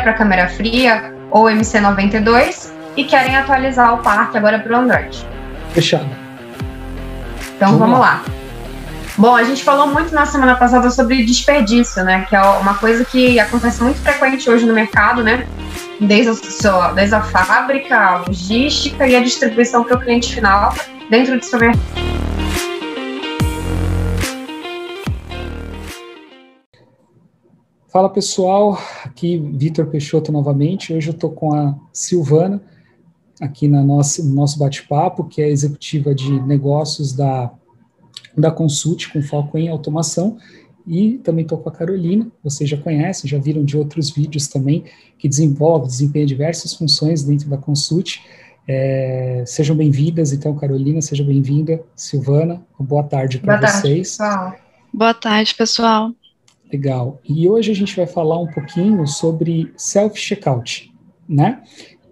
para câmera fria ou MC92 e querem atualizar o parque agora para o Android. Fechado. Então vamos lá. Bom, a gente falou muito na semana passada sobre desperdício, né? Que é uma coisa que acontece muito frequente hoje no mercado, né? Desde a fábrica, a logística e a distribuição para o cliente final dentro do seu mercado. Fala pessoal, aqui Vitor Peixoto novamente. Hoje eu estou com a Silvana aqui no nosso bate-papo, que é executiva de negócios da Consult, com foco em automação, e também estou com a Carolina, vocês já conhecem, já viram de outros vídeos também, que desempenha diversas funções dentro da Consult. Sejam bem-vindas, então, Carolina, seja bem-vinda, Silvana, boa tarde para vocês. Boa tarde, pessoal. Legal, e hoje a gente vai falar um pouquinho sobre self-checkout, né?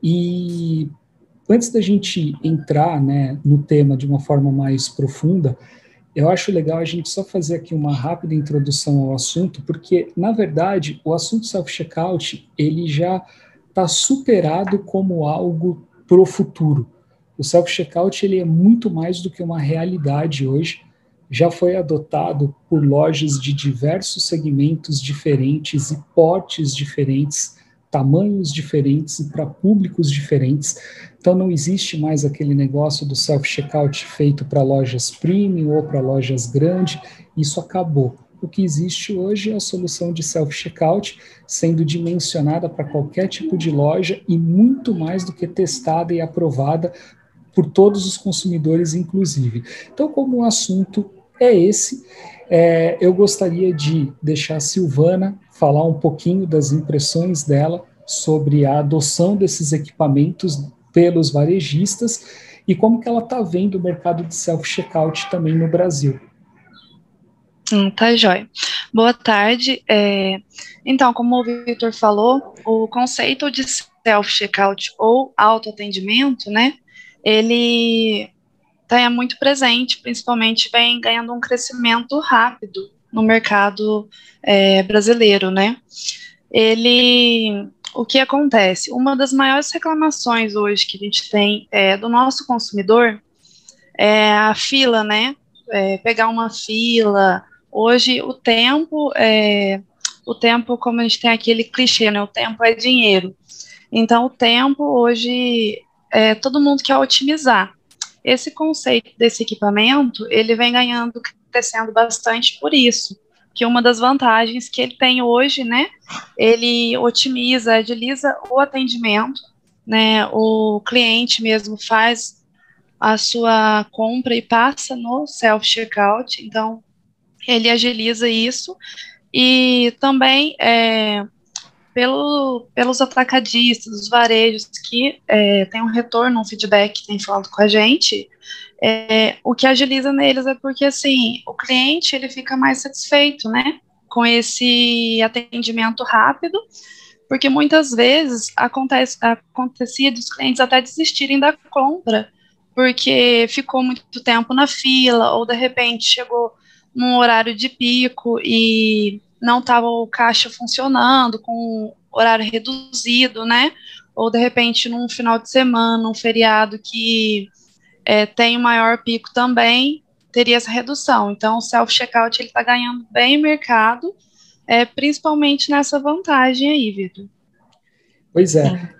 E antes da gente entrar, né, no tema de uma forma mais profunda, eu acho legal a gente só fazer aqui uma rápida introdução ao assunto, porque, na verdade, o assunto self-checkout, ele já está superado como algo para o futuro. O self-checkout, ele é muito mais do que uma realidade hoje, já foi adotado por lojas de diversos segmentos diferentes e portes diferentes, tamanhos diferentes e para públicos diferentes. Então não existe mais aquele negócio do self-checkout feito para lojas premium ou para lojas grandes, isso acabou. O que existe hoje é a solução de self-checkout sendo dimensionada para qualquer tipo de loja e muito mais do que testada e aprovada por todos os consumidores, inclusive. Então, como o assunto é esse, eu gostaria de deixar a Silvana falar um pouquinho das impressões dela sobre a adoção desses equipamentos pelos varejistas e como que ela está vendo o mercado de self-checkout também no Brasil. Tá jóia. Boa tarde. Então, como o Vitor falou, o conceito de self-checkout ou autoatendimento, né, ele está muito presente, principalmente vem ganhando um crescimento rápido no mercado brasileiro, né? O que acontece? Uma das maiores reclamações hoje que a gente tem do nosso consumidor é a fila, né? Pegar uma fila. Hoje o tempo, como a gente tem aquele clichê, né? O tempo é dinheiro. Então o tempo hoje todo mundo quer otimizar. Esse conceito desse equipamento, ele vem crescendo bastante por isso, que uma das vantagens que ele tem hoje, né, ele otimiza, agiliza o atendimento, né, o cliente mesmo faz a sua compra e passa no self-checkout, então ele agiliza isso, e também pelos atacadistas, os varejos que tem um retorno, um feedback que tem falado com a gente, o que agiliza neles é porque, assim, o cliente, ele fica mais satisfeito, né, com esse atendimento rápido, porque muitas vezes acontecia dos clientes até desistirem da compra, porque ficou muito tempo na fila, ou de repente chegou num horário de pico e não estava o caixa funcionando, com horário reduzido, né? Ou de repente num final de semana, um feriado que tem um maior pico também, teria essa redução. Então o self-checkout ele está ganhando bem mercado, principalmente nessa vantagem aí, Vitor. Pois é.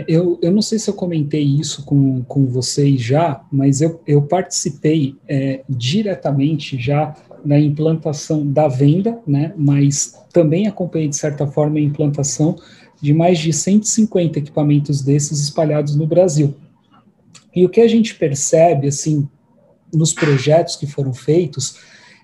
Eu não sei se eu comentei isso com vocês já, mas eu participei diretamente já na implantação da venda, né, mas também acompanhei, de certa forma, a implantação de mais de 150 equipamentos desses espalhados no Brasil. E o que a gente percebe, assim, nos projetos que foram feitos,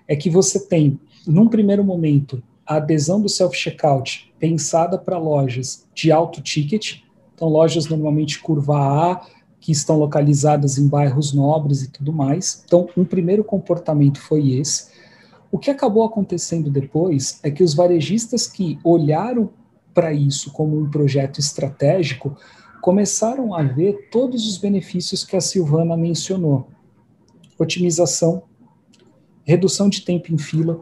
é que você tem, num primeiro momento, a adesão do self-checkout pensada para lojas de alto ticket, então lojas normalmente curva A, que estão localizadas em bairros nobres e tudo mais. Então, um primeiro comportamento foi esse. O que acabou acontecendo depois é que os varejistas que olharam para isso como um projeto estratégico começaram a ver todos os benefícios que a Silvana mencionou. Otimização, redução de tempo em fila,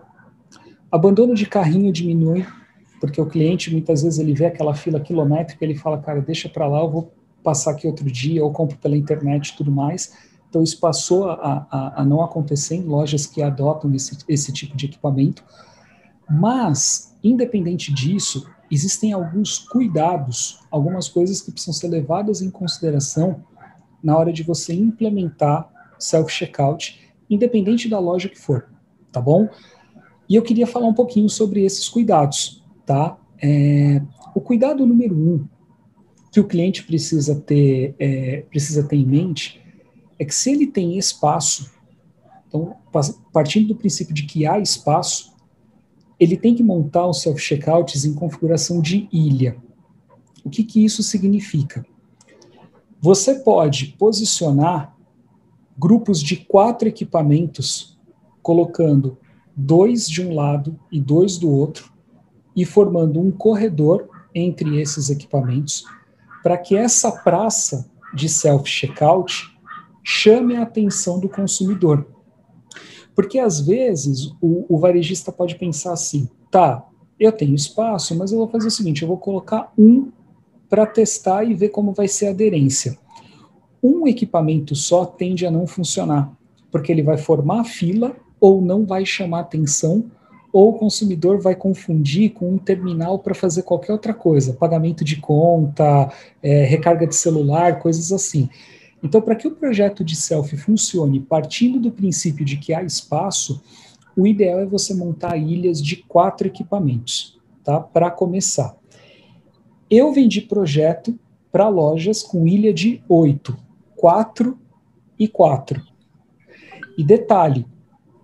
abandono de carrinho diminui, porque o cliente, muitas vezes, ele vê aquela fila quilométrica, ele fala, cara, deixa para lá, eu vou passar aqui outro dia, ou compro pela internet e tudo mais. Então, isso passou a não acontecer em lojas que adotam esse tipo de equipamento. Mas, independente disso, existem alguns cuidados, algumas coisas que precisam ser levadas em consideração na hora de você implementar self-checkout, independente da loja que for, tá bom? E eu queria falar um pouquinho sobre esses cuidados, tá? O cuidado número 1 que o cliente precisa ter em mente é que se ele tem espaço, então, partindo do princípio de que há espaço, ele tem que montar os self-checkouts em configuração de ilha. O que isso significa? Você pode posicionar grupos de 4 equipamentos, colocando 2 de um lado e 2 do outro, e formando um corredor entre esses equipamentos, para que essa praça de self-checkout chame a atenção do consumidor. Porque, às vezes, o varejista pode pensar assim, tá, eu tenho espaço, mas eu vou fazer o seguinte, eu vou colocar um para testar e ver como vai ser a aderência. Um equipamento só tende a não funcionar, porque ele vai formar fila ou não vai chamar atenção, ou o consumidor vai confundir com um terminal para fazer qualquer outra coisa, pagamento de conta, recarga de celular, coisas assim. Então, para que o projeto de selfie funcione partindo do princípio de que há espaço, o ideal é você montar ilhas de 4 equipamentos, tá? Para começar. Eu vendi projeto para lojas com ilha de 8, 4 e 4. E detalhe,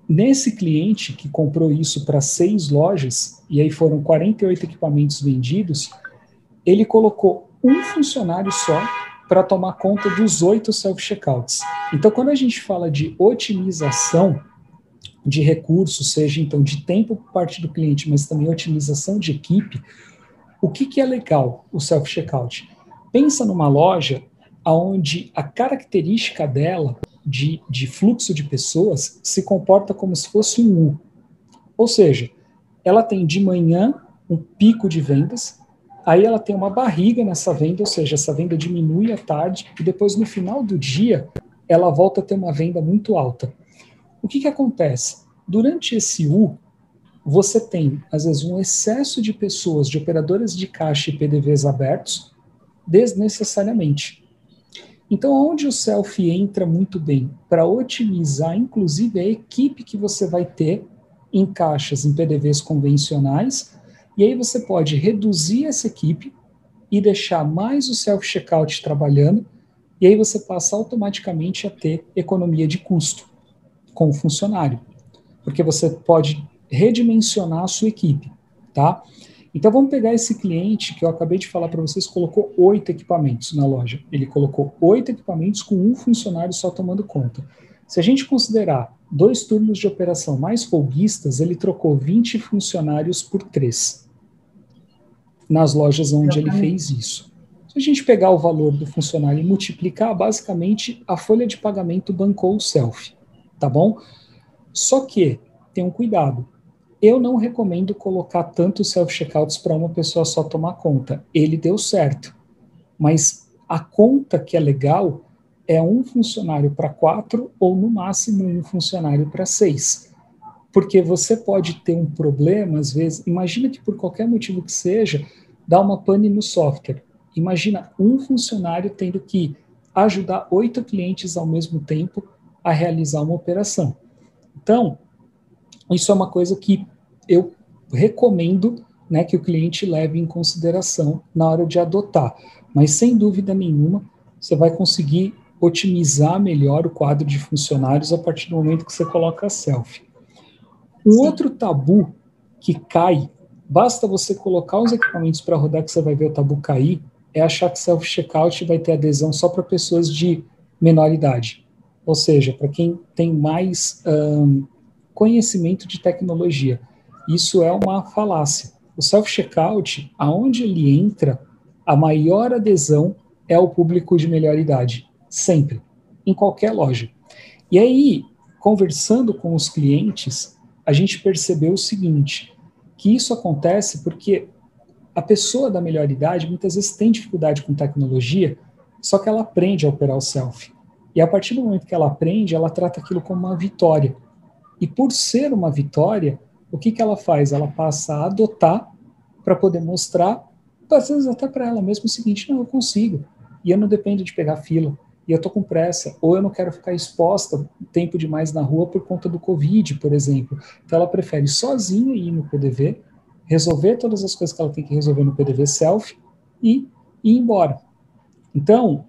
nesse cliente que comprou isso para 6 lojas, e aí foram 48 equipamentos vendidos, ele colocou um funcionário só para tomar conta dos 8 self-checkouts. Então, quando a gente fala de otimização de recursos, seja então de tempo por parte do cliente, mas também otimização de equipe, o que é legal o self-checkout? Pensa numa loja onde a característica dela de fluxo de pessoas se comporta como se fosse um U. Ou seja, ela tem de manhã um pico de vendas, aí ela tem uma barriga nessa venda, ou seja, essa venda diminui à tarde, e depois no final do dia, ela volta a ter uma venda muito alta. O que acontece? Durante esse U, você tem, às vezes, um excesso de pessoas, de operadoras de caixa e PDVs abertos, desnecessariamente. Então, onde o selfie entra muito bem? Para otimizar, inclusive, a equipe que você vai ter em caixas, em PDVs convencionais, e aí você pode reduzir essa equipe e deixar mais o self-checkout trabalhando, e aí você passa automaticamente a ter economia de custo com o funcionário, porque você pode redimensionar a sua equipe, tá? Então vamos pegar esse cliente que eu acabei de falar para vocês, colocou 8 equipamentos na loja. Ele colocou 8 equipamentos com um funcionário só tomando conta. Se a gente considerar 2 turnos de operação mais folguistas, ele trocou 20 funcionários por 3 nas lojas onde ele fez isso. Se a gente pegar o valor do funcionário e multiplicar, basicamente a folha de pagamento bancou o selfie, tá bom? Só que tem um cuidado. Eu não recomendo colocar tantos self-checkouts para uma pessoa só tomar conta. Ele deu certo. Mas a conta que é legal é um funcionário para 4 ou, no máximo, um funcionário para 6. Porque você pode ter um problema, às vezes, imagina que por qualquer motivo que seja, dá uma pane no software. Imagina um funcionário tendo que ajudar 8 clientes ao mesmo tempo a realizar uma operação. Então, isso é uma coisa que eu recomendo, né, que o cliente leve em consideração na hora de adotar. Mas, sem dúvida nenhuma, você vai conseguir otimizar melhor o quadro de funcionários a partir do momento que você coloca a selfie. Um outro tabu que cai, basta você colocar os equipamentos para rodar que você vai ver o tabu cair, é achar que self-checkout vai ter adesão só para pessoas de menor idade. Ou seja, para quem tem mais conhecimento de tecnologia. Isso é uma falácia. O self-checkout, aonde ele entra, a maior adesão é o público de melhor idade. Sempre. Em qualquer loja. E aí, conversando com os clientes, a gente percebeu o seguinte, que isso acontece porque a pessoa da melhor idade muitas vezes tem dificuldade com tecnologia, só que ela aprende a operar o selfie. E a partir do momento que ela aprende, ela trata aquilo como uma vitória. E por ser uma vitória, o que ela faz? Ela passa a adotar para poder mostrar, às vezes até para ela mesmo, o seguinte: não, eu consigo, e eu não dependo de pegar fila, e eu estou com pressa, ou eu não quero ficar exposta tempo demais na rua por conta do Covid, por exemplo. Então ela prefere sozinha ir no PDV, resolver todas as coisas que ela tem que resolver no PDV selfie e ir embora. Então,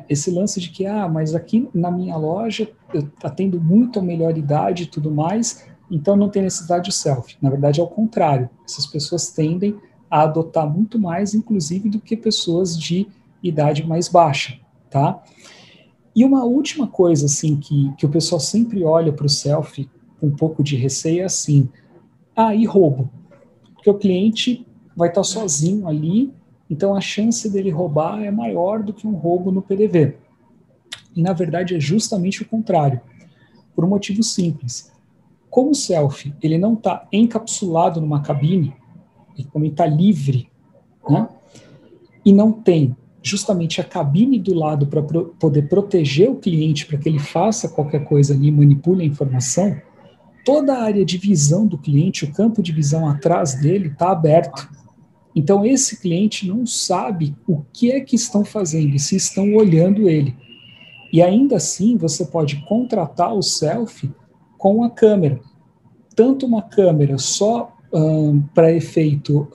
esse lance de que, mas aqui na minha loja eu atendo muito a melhor idade e tudo mais, então não tem necessidade de selfie. Na verdade é o contrário, essas pessoas tendem a adotar muito mais, inclusive, do que pessoas de idade mais baixa, tá? E uma última coisa, assim, que o pessoal sempre olha para o selfie com um pouco de receio é assim: e roubo? Porque o cliente vai estar sozinho ali, então a chance dele roubar é maior do que um roubo no PDV. E na verdade é justamente o contrário, por um motivo simples. Como o selfie ele não está encapsulado numa cabine, ele também está livre, né? E não tem justamente a cabine do lado para poder proteger o cliente para que ele faça qualquer coisa ali, manipule a informação, toda a área de visão do cliente, o campo de visão atrás dele está aberto. Então esse cliente não sabe o que é que estão fazendo e se estão olhando ele. E ainda assim você pode contratar o selfie com a câmera. Tanto uma câmera só para efeito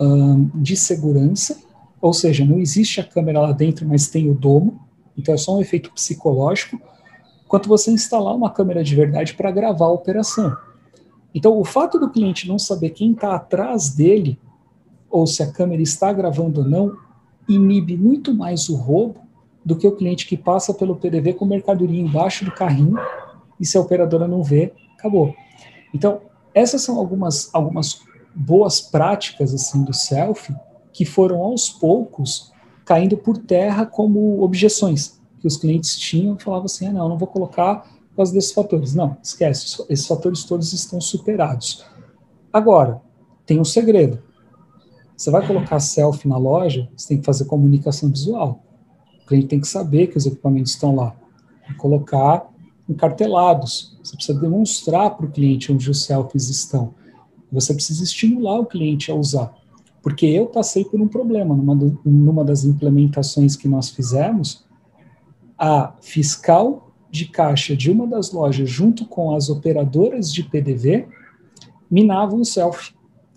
de segurança, ou seja, não existe a câmera lá dentro, mas tem o domo, então é só um efeito psicológico, quanto você instalar uma câmera de verdade para gravar a operação. Então, o fato do cliente não saber quem está atrás dele, ou se a câmera está gravando ou não, inibe muito mais o roubo do que o cliente que passa pelo PDV com mercadoria embaixo do carrinho, e se a operadora não vê, acabou. Então, essas são algumas boas práticas assim do selfie que foram aos poucos caindo por terra como objeções que os clientes tinham, falavam assim: não vou colocar por causa desses fatores. Não, esquece, esses fatores todos estão superados. Agora, tem um segredo. Você vai colocar selfie na loja, você tem que fazer comunicação visual. O cliente tem que saber que os equipamentos estão lá. Colocar encartelados. Você precisa demonstrar para o cliente onde os selfies estão. Você precisa estimular o cliente a usar. Porque eu passei por um problema. Numa das implementações que nós fizemos, a fiscal de caixa de uma das lojas, junto com as operadoras de PDV, minavam o selfie.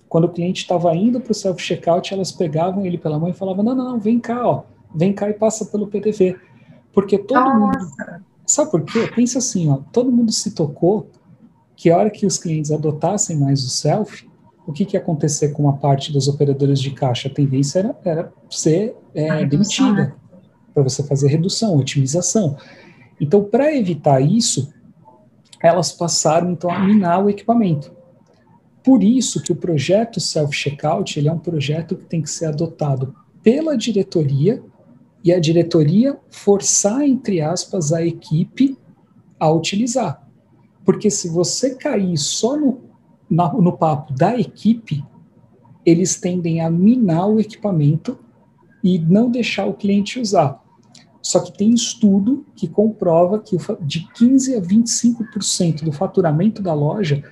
Quando o cliente estava indo para o self-checkout, elas pegavam ele pela mão e falavam: não, vem cá, vem cá e passa pelo PDV. Porque todo mundo... Sabe por quê? Pensa assim, todo mundo se tocou que a hora que os clientes adotassem mais o selfie, o que ia acontecer com uma parte das operadoras de caixa? A tendência era ser demitida, para você fazer redução, otimização. Então, para evitar isso, elas passaram então a minar o equipamento. Por isso que o projeto Self-Checkout ele é um projeto que tem que ser adotado pela diretoria, e a diretoria forçar, entre aspas, a equipe a utilizar. Porque se você cair só no papo da equipe, eles tendem a minar o equipamento e não deixar o cliente usar. Só que tem estudo que comprova que de 15% a 25% do faturamento da loja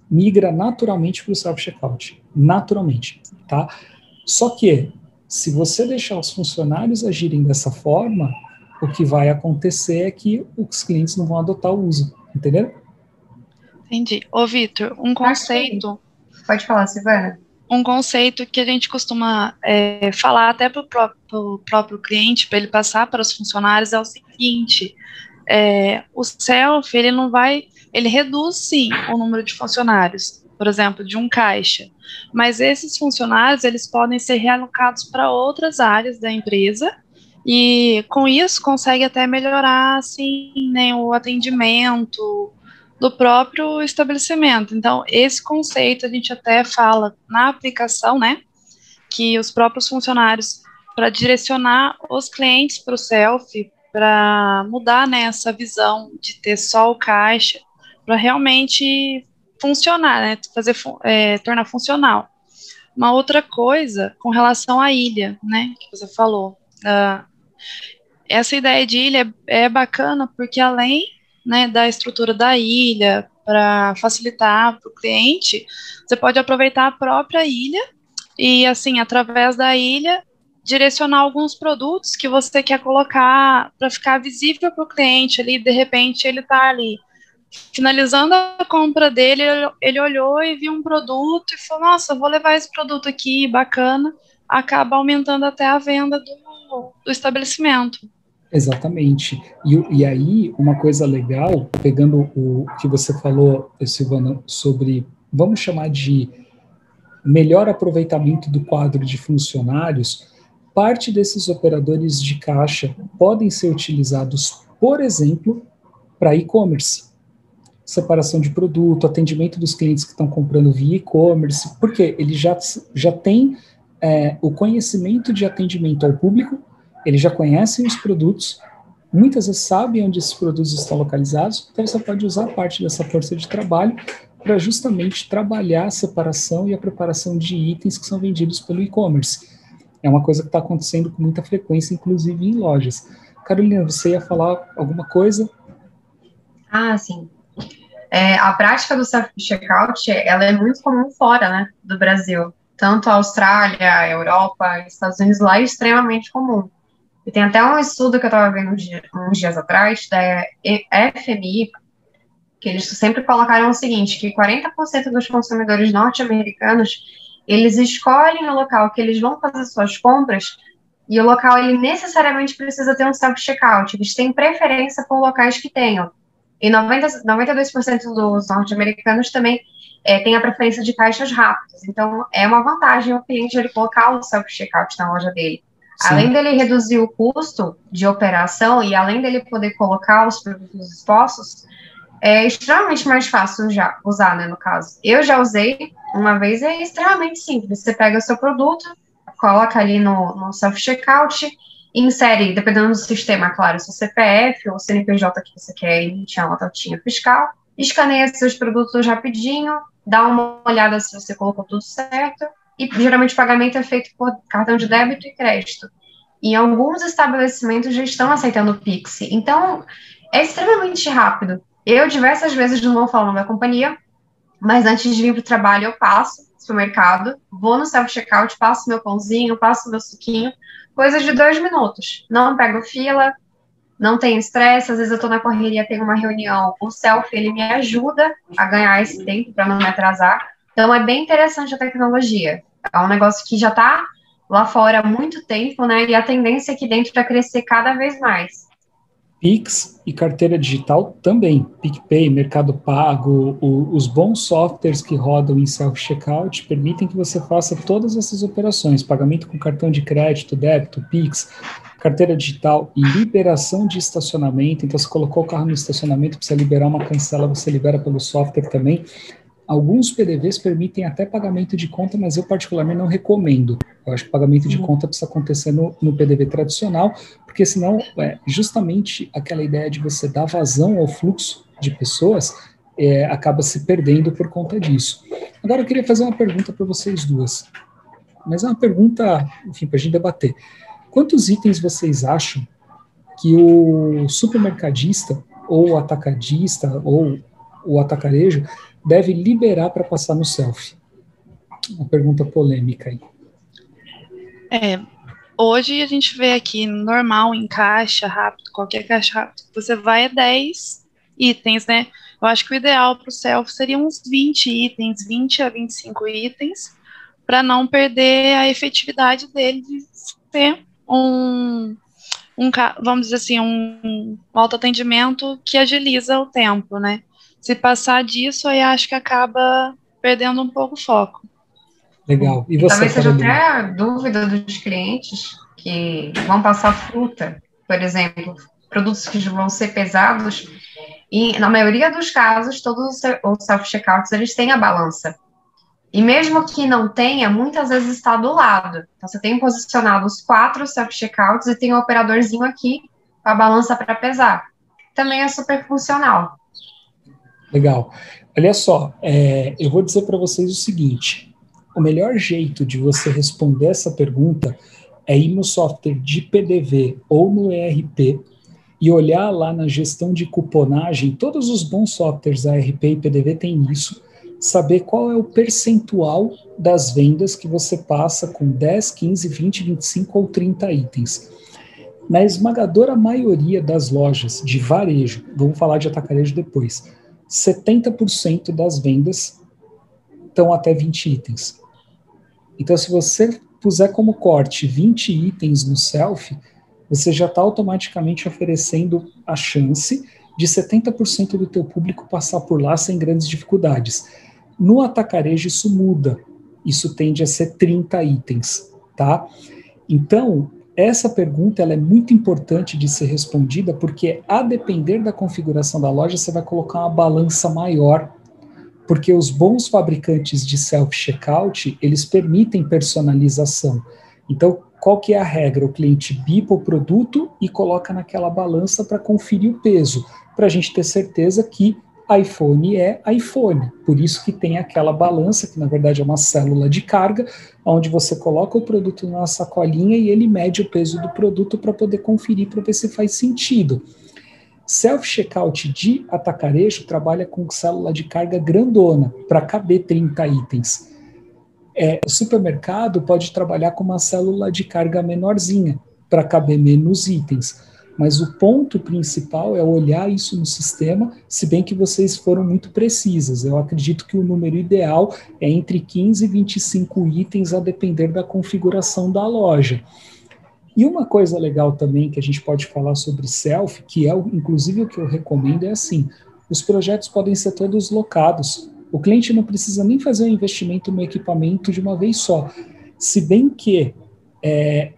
migra naturalmente para o self-checkout. Naturalmente, tá? Só que, se você deixar os funcionários agirem dessa forma, o que vai acontecer é que os clientes não vão adotar o uso, entendeu? Entendi. Ô, Vitor, um conceito... Pode falar, Silvana. Um conceito que a gente costuma falar até para o próprio cliente, para ele passar para os funcionários, é o seguinte: o self, ele reduz sim o número de funcionários, por exemplo, de um caixa, mas esses funcionários, eles podem ser realocados para outras áreas da empresa, e com isso consegue até melhorar assim, né, o atendimento do próprio estabelecimento. Então, esse conceito a gente até fala na aplicação, né, que os próprios funcionários, para direcionar os clientes para o self, para mudar, né, essa visão de ter só o caixa, para realmente funcionar, né, tornar funcional. Uma outra coisa com relação à ilha, né, que você falou. Essa ideia de ilha é bacana porque além, né, da estrutura da ilha para facilitar para o cliente, você pode aproveitar a própria ilha e, assim, através da ilha, direcionar alguns produtos que você quer colocar para ficar visível para o cliente ali, de repente ele está ali finalizando a compra dele, ele olhou e viu um produto e falou, nossa, vou levar esse produto aqui, bacana, acaba aumentando até a venda do estabelecimento. Exatamente. E aí, uma coisa legal, pegando o que você falou, Silvana, sobre, vamos chamar de melhor aproveitamento do quadro de funcionários, parte desses operadores de caixa podem ser utilizados, por exemplo, para e-commerce. Separação de produto, atendimento dos clientes que estão comprando via e-commerce, porque ele já tem o conhecimento de atendimento ao público, eles já conhecem os produtos, muitas vezes sabem onde esses produtos estão localizados, então você pode usar parte dessa força de trabalho para justamente trabalhar a separação e a preparação de itens que são vendidos pelo e-commerce. É uma coisa que está acontecendo com muita frequência, inclusive em lojas. Carolina, você ia falar alguma coisa? Sim. A prática do self-checkout, ela é muito comum fora, né, do Brasil. Tanto a Austrália, a Europa, Estados Unidos, lá é extremamente comum. E tem até um estudo que eu estava vendo uns dias atrás, da FMI, que eles sempre colocaram o seguinte, que 40% dos consumidores norte-americanos, eles escolhem o local que eles vão fazer suas compras, e o local, ele necessariamente precisa ter um self-checkout. Eles têm preferência por locais que tenham. E 92% dos norte-americanos também têm a preferência de caixas rápidas. Então, é uma vantagem o cliente ele colocar o self-checkout na loja dele. Sim. Além dele reduzir o custo de operação e além dele poder colocar os produtos expostos, é extremamente mais fácil já usar, né, no caso. Eu já usei uma vez, é extremamente simples. Você pega o seu produto, coloca ali no self-checkout, insere, dependendo do sistema, claro, seu CPF ou CNPJ que você quer emitir a notinha fiscal, escaneia seus produtos rapidinho, dá uma olhada se você colocou tudo certo, e geralmente o pagamento é feito por cartão de débito e crédito. E alguns estabelecimentos já estão aceitando o Pix. Então, é extremamente rápido. Eu, diversas vezes, não vou falar o nome da companhia, mas antes de vir para o trabalho, eu passo no supermercado, vou no self-checkout, passo meu pãozinho, passo meu suquinho, coisa de 2 minutos. Não pego fila, não tenho estresse, às vezes eu estou na correria, tenho uma reunião, o self, ele me ajuda a ganhar esse tempo para não me atrasar. Então, é bem interessante a tecnologia. É um negócio que já está lá fora há muito tempo, né? E a tendência aqui dentro é crescer cada vez mais. Pix e carteira digital também. PicPay, Mercado Pago, os bons softwares que rodam em self-checkout permitem que você faça todas essas operações. Pagamento com cartão de crédito, débito, Pix, carteira digital, liberação de estacionamento. Então, você colocou o carro no estacionamento, precisa liberar uma cancela, você libera pelo software também. Alguns PDVs permitem até pagamento de conta, mas eu particularmente não recomendo. Eu acho que o pagamento de conta precisa acontecer no PDV tradicional, porque senão, justamente aquela ideia de você dar vazão ao fluxo de pessoas acaba se perdendo por conta disso. Agora eu queria fazer uma pergunta para vocês duas, mas é uma pergunta, enfim, para a gente debater. Quantos itens vocês acham que o supermercadista, ou o atacadista, ou o atacarejo, deve liberar para passar no self? Uma pergunta polêmica aí. Hoje a gente vê aqui normal, em caixa rápido, qualquer caixa rápido, você vai a 10 itens, né? Eu acho que o ideal para o self seria uns 20 itens, 20 a 25 itens, para não perder a efetividade dele de ser vamos dizer assim, um autoatendimento que agiliza o tempo, né? Se passar disso, aí acho que acaba perdendo um pouco o foco. Legal. E você, talvez seja Carolina? até a dúvida dos clientes que vão passar fruta, por exemplo, produtos que vão ser pesados, e na maioria dos casos, todos os self-checkouts, eles têm a balança. E mesmo que não tenha, muitas vezes está do lado. Então, você tem posicionado os 4 self-checkouts e tem um operadorzinho aqui com a balança para pesar. Também é super funcional. Legal. Olha só, eu vou dizer para vocês o seguinte, o melhor jeito de você responder essa pergunta é ir no software de PDV ou no ERP e olhar lá na gestão de cuponagem. Todos os bons softwares ARP e PDV têm isso, saber qual é o percentual das vendas que você passa com 10, 15, 20, 25 ou 30 itens. Na esmagadora maioria das lojas de varejo, vamos falar de atacarejo depois, 70% das vendas estão até 20 itens. Então, se você puser como corte 20 itens no self, você já está automaticamente oferecendo a chance de 70% do teu público passar por lá sem grandes dificuldades. No atacarejo isso muda, isso tende a ser 30 itens, tá? Então, essa pergunta ela é muito importante de ser respondida, porque a depender da configuração da loja, você vai colocar uma balança maior, porque os bons fabricantes de self-checkout, eles permitem personalização. Então, qual que é a regra? O cliente bipa o produto e coloca naquela balança para conferir o peso, para a gente ter certeza que iPhone é iPhone. Por isso que tem aquela balança, que na verdade é uma célula de carga, onde você coloca o produto na sacolinha e ele mede o peso do produto para poder conferir, para ver se faz sentido. Self-checkout de atacarejo trabalha com célula de carga grandona, para caber 30 itens. O supermercado pode trabalhar com uma célula de carga menorzinha, para caber menos itens. Mas o ponto principal é olhar isso no sistema, se bem que vocês foram muito precisas. Eu acredito que o número ideal é entre 15 e 25 itens, a depender da configuração da loja. E uma coisa legal também que a gente pode falar sobre self, que é inclusive o que eu recomendo, é assim, os projetos podem ser todos locados. O cliente não precisa nem fazer um investimento no equipamento de uma vez só. Se bem que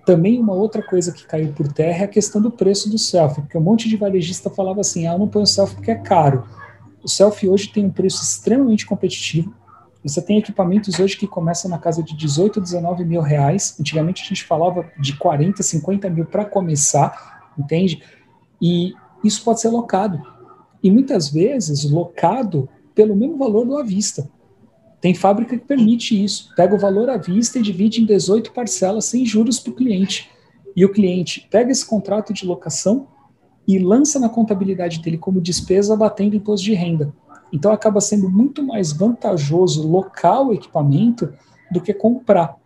também uma outra coisa que caiu por terra é a questão do preço do selfie, porque um monte de varejista falava assim, eu não ponho selfie porque é caro. O selfie hoje tem um preço extremamente competitivo. Você tem equipamentos hoje que começam na casa de 18, 19 mil reais. Antigamente a gente falava de 40, 50 mil para começar, entende? E isso pode ser locado. E muitas vezes locado pelo mesmo valor do à vista. Tem fábrica que permite isso. Pega o valor à vista e divide em 18 parcelas sem juros para o cliente. E o cliente pega esse contrato de locação e lança na contabilidade dele como despesa, batendo imposto de renda. Então acaba sendo muito mais vantajoso locar o equipamento do que comprar.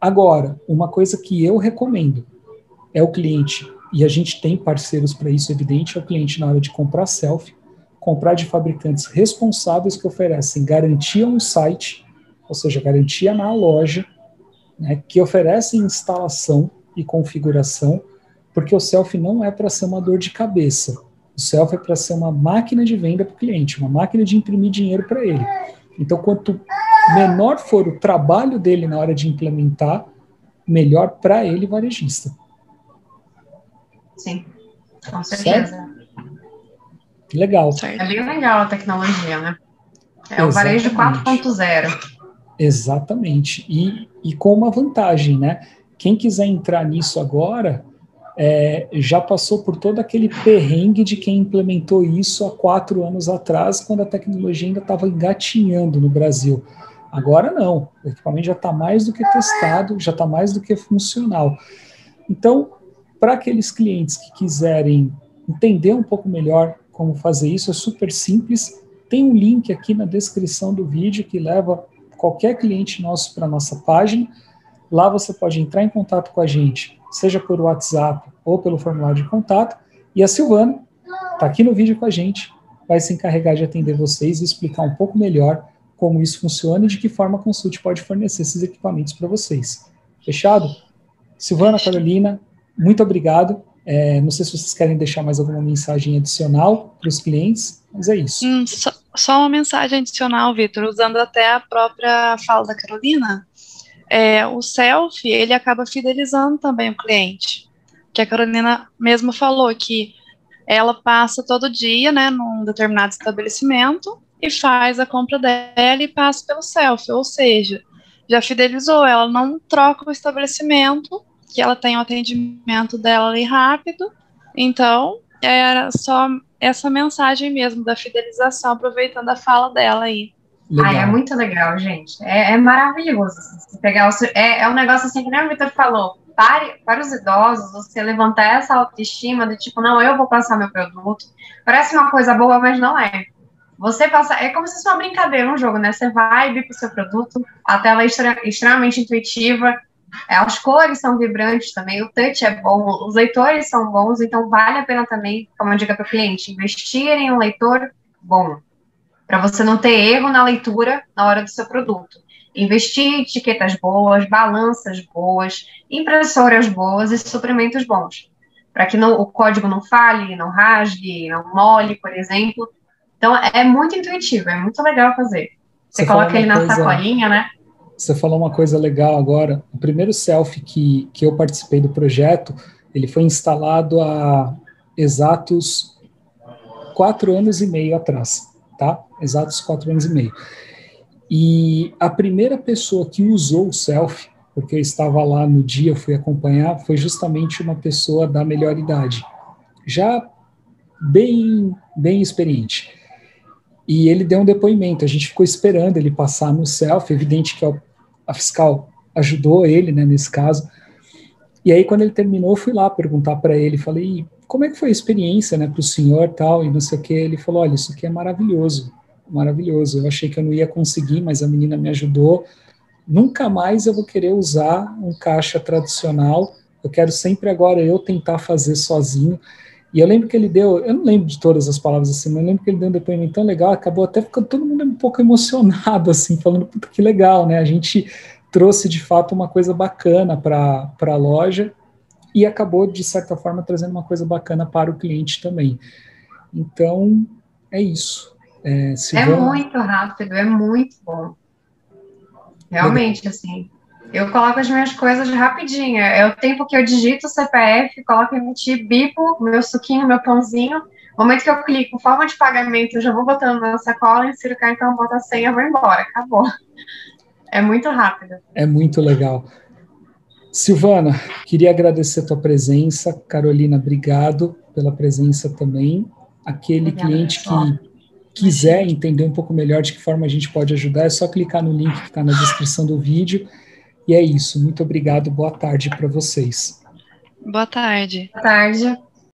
Agora, uma coisa que eu recomendo é o cliente, e a gente tem parceiros para isso, evidente, é o cliente na hora de comprar selfie, comprar de fabricantes responsáveis que oferecem garantia no site, ou seja, garantia na loja, né, que oferecem instalação e configuração, porque o selfie não é para ser uma dor de cabeça. O selfie é para ser uma máquina de venda para o cliente, uma máquina de imprimir dinheiro para ele. Então, quanto menor for o trabalho dele na hora de implementar, melhor para ele, varejista. Sim, com certeza. Certo? Legal. É bem legal a tecnologia, né? É o varejo 4.0. Exatamente. E com uma vantagem, né? Quem quiser entrar nisso agora, já passou por todo aquele perrengue de quem implementou isso há 4 anos atrás, quando a tecnologia ainda estava engatinhando no Brasil. Agora não. O equipamento já está mais do que testado, já está mais do que funcional. Então, para aqueles clientes que quiserem entender um pouco melhor como fazer isso, é super simples. Tem um link aqui na descrição do vídeo que leva qualquer cliente nosso para a nossa página. Lá você pode entrar em contato com a gente, seja por WhatsApp ou pelo formulário de contato. E a Silvana está aqui no vídeo com a gente, vai se encarregar de atender vocês e explicar um pouco melhor como isso funciona e de que forma a Consult pode fornecer esses equipamentos para vocês. Fechado? Silvana, Carolina, muito obrigado. Não sei se vocês querem deixar mais alguma mensagem adicional para os clientes, mas é isso. Só uma mensagem adicional, Vitor, usando até a própria fala da Carolina, o selfie, ele acaba fidelizando também o cliente, que a Carolina mesmo falou que ela passa todo dia, né, num determinado estabelecimento e faz a compra dela e passa pelo selfie, ou seja, já fidelizou, ela não troca o estabelecimento, que ela tem o atendimento dela ali rápido. Então, era só essa mensagem mesmo da fidelização, aproveitando a fala dela aí. Legal. É muito legal, gente. É maravilhoso. Você pegar é um negócio assim que nem o Vitor falou. Para os idosos, você levantar essa autoestima de tipo, não, eu vou passar meu produto. Parece uma coisa boa, mas não é. Você passa, é como se fosse uma brincadeira, um jogo, né? Você vai para o seu produto, a tela é extremamente intuitiva, as cores são vibrantes também, o touch é bom, os leitores são bons, então vale a pena também, como eu digo para o cliente, investir em um leitor bom, para você não ter erro na leitura na hora do seu produto. Investir em etiquetas boas, balanças boas, impressoras boas e suprimentos bons, para que o código não falhe, não rasgue, não mole, por exemplo. Então, é muito intuitivo, é muito legal fazer. Você coloca ele na sacolinha, né? Você falou uma coisa legal agora. O primeiro selfie que eu participei do projeto, ele foi instalado há exatos 4 anos e meio atrás, tá? Exatos 4 anos e meio. E a primeira pessoa que usou o selfie, porque eu estava lá no dia, eu fui acompanhar, foi justamente uma pessoa da melhor idade, já bem experiente. E ele deu um depoimento, a gente ficou esperando ele passar no selfie, evidente que a fiscal ajudou ele, né, nesse caso. E aí, quando ele terminou, eu fui lá perguntar para ele, falei, como é que foi a experiência, né, para o senhor tal, e não sei o que. Ele falou, olha, isso aqui é maravilhoso, maravilhoso. Eu achei que eu não ia conseguir, mas a menina me ajudou. Nunca mais eu vou querer usar um caixa tradicional, eu quero sempre agora eu tentar fazer sozinho. E eu lembro que ele deu, eu não lembro de todas as palavras assim, mas eu lembro que ele deu um depoimento tão legal, acabou até ficando todo mundo um pouco emocionado, assim, falando, puta, que legal, né? A gente trouxe, de fato, uma coisa bacana para a loja e acabou, de certa forma, trazendo uma coisa bacana para o cliente também. Então, é isso. É muito rápido, é muito bom. Realmente, legal. Assim, eu coloco as minhas coisas rapidinho. É o tempo que eu digito o CPF, coloco emitir, bipo, meu suquinho, meu pãozinho. No momento que eu clico, forma de pagamento, eu já vou botando na sacola, insiro cá, então bota a senha, vou embora, acabou. É muito rápido. É muito legal. Silvana, queria agradecer a tua presença. Carolina, obrigado pela presença também. Aquele cliente que quiser entender um pouco melhor de que forma a gente pode ajudar, é só clicar no link que está na descrição do vídeo. E é isso. Muito obrigado. Boa tarde para vocês. Boa tarde. Boa tarde.